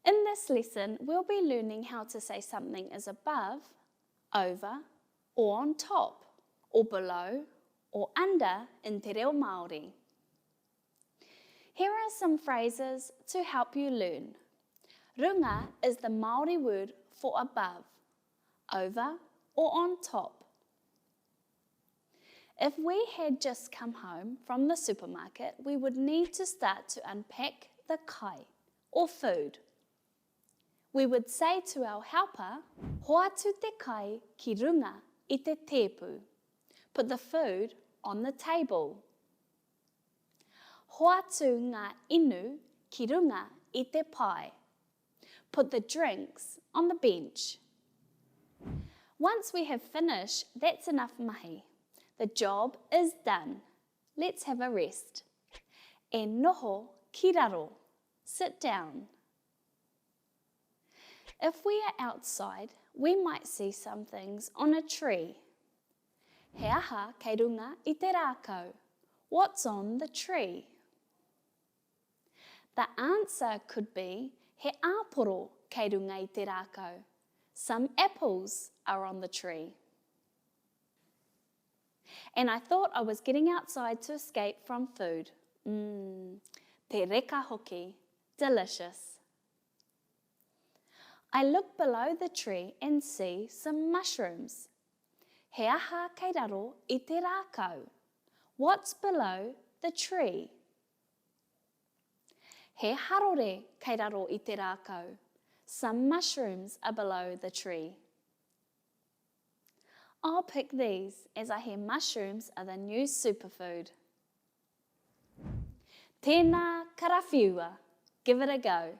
In this lesson, we'll be learning how to say something is above, over, or on top, or below, or under in te reo Māori. Here are some phrases to help you learn. Runga is the Māori word for above, over, or on top. If we had just come home from the supermarket, we would need to start to unpack the kai, or food. We would say to our helper, hoatu te kai ki runga I te tepu. Put the food on the table. Hoatu ngā inu ki runga I te pai. Put the drinks on the bench. Once we have finished, that's enough mahi. The job is done. Let's have a rest. E noho ki raro. Sit down. If we are outside, we might see some things on a tree. He aha kei runga I te rākau. What's on the tree? The answer could be he āporo kei runga I te rākau. Some apples are on the tree. And I thought I was getting outside to escape from food. Te reka hoki, delicious. I look below the tree and see some mushrooms. He aha kei raro I te rākau. What's below the tree? He harore kei raro I te rākau. Some mushrooms are below the tree. I'll pick these as I hear mushrooms are the new superfood. Tēnā karawhiua. Give it a go.